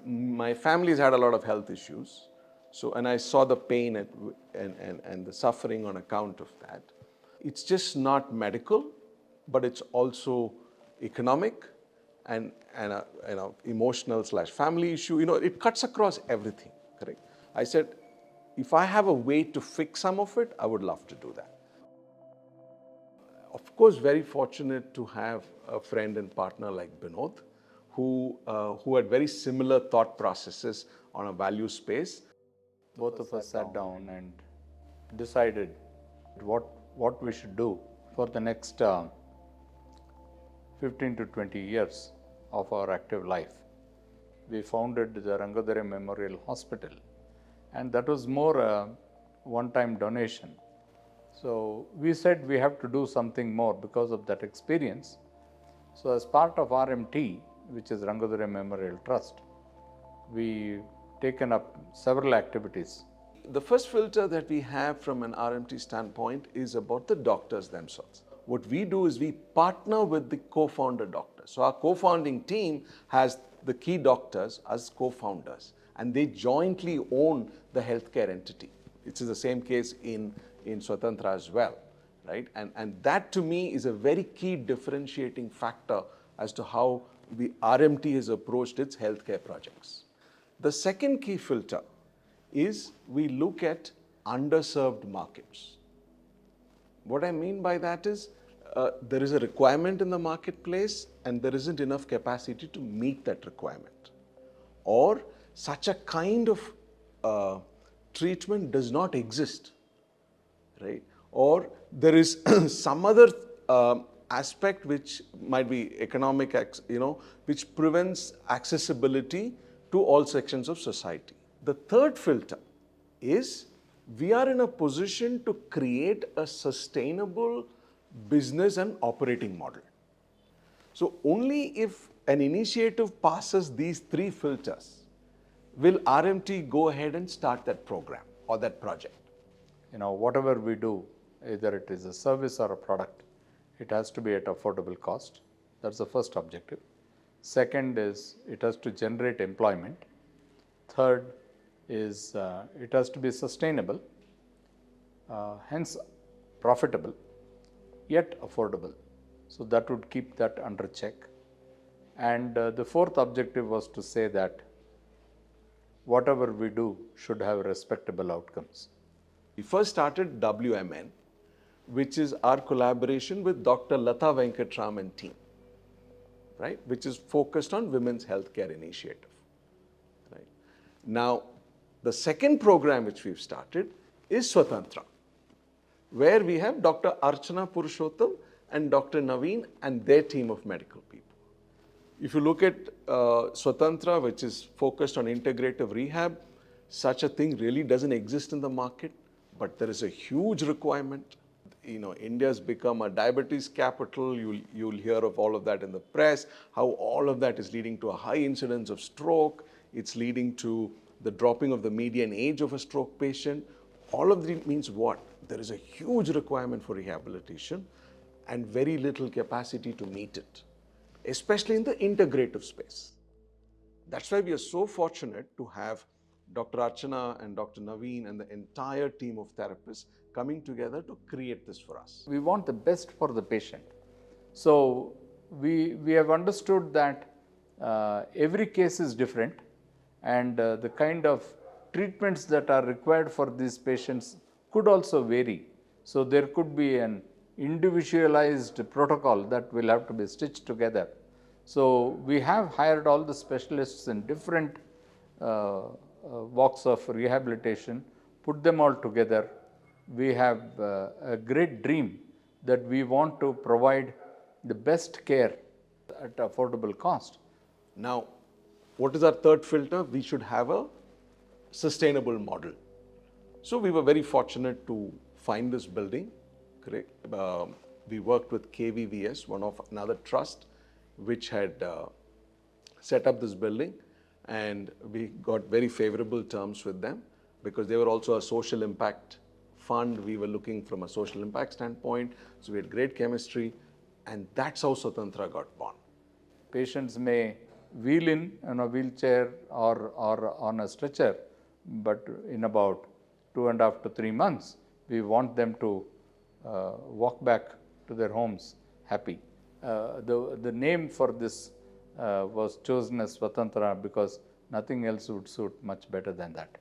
My family's had a lot of health issues. So, and I saw the pain and the suffering on account of that. It's just not medical, but it's also economic and emotional / family issue. It cuts across everything, correct? I said, if I have a way to fix some of it, I would love to do that. Of course, very fortunate to have a friend and partner like Binod, who had very similar thought processes on a value space. Both of us sat down and decided what we should do for the next 15 to 20 years of our active life. We founded the Rangadhara Memorial Hospital, and that was more a one-time donation. So we said we have to do something more because of that experience. So as part of RMT, which is Rangadhara Memorial Trust, we taken up several activities. The first filter that we have from an RMT standpoint is about the doctors themselves. What we do is we partner with the co-founder doctors. So our co-founding team has the key doctors as co-founders, and they jointly own the healthcare entity. It's the same case in Svatantra as well, right? And that to me is a very key differentiating factor as to how the RMT has approached its healthcare projects. The second key filter is we look at underserved markets. What I mean by that is there is a requirement in the marketplace and there isn't enough capacity to meet that requirement. Or such a kind of treatment does not exist, right? Or there is some other aspect which might be economic, which prevents accessibility to all sections of society. The third filter is we are in a position to create a sustainable business and operating model. So only if an initiative passes these three filters will RMT go ahead and start that program or that project. Whatever we do, either it is a service or a product, it has to be at affordable cost. That's the first objective. Second is it has to generate employment. Third is it has to be sustainable, hence profitable, yet affordable. So that would keep that under check. And the fourth objective was to say that whatever we do should have respectable outcomes. We first started WMN, which is our collaboration with Dr. Lata Venkatraman team, right, which is focused on women's healthcare initiative. Right. Now, the second program which we've started is Svatantra, where we have Dr. Archana Purushottam and Dr. Naveen and their team of medical people. If you look at Svatantra, which is focused on integrative rehab, such a thing really doesn't exist in the market, but there is a huge requirement. India's become a diabetes capital. You'll hear of all of that in the press, how all of that is leading to a high incidence of stroke. It's leading to the dropping of the median age of a stroke patient. All of this means what? There is a huge requirement for rehabilitation and very little capacity to meet it, especially in the integrative space. That's why we are so fortunate to have Dr. Archana and Dr. Naveen and the entire team of therapists coming together to create this for us. We want the best for the patient. So we have understood that every case is different, and the kind of treatments that are required for these patients could also vary. So there could be an individualized protocol that will have to be stitched together. So we have hired all the specialists in different walks of rehabilitation, put them all together. We have a great dream that we want to provide the best care at affordable cost. Now, what is our third filter? We should have a sustainable model. So we were very fortunate to find this building, correct? We worked with KVVS, one of another trust, which had set up this building, and we got very favorable terms with them because they were also a social impact fund. We were looking from a social impact standpoint, so we had great chemistry, and that's how Svatantra got born. Patients may wheel in a wheelchair or on a stretcher, but in about 2.5 to 3 months, we want them to walk back to their homes happy. The name for this was chosen as Svatantra because nothing else would suit much better than that.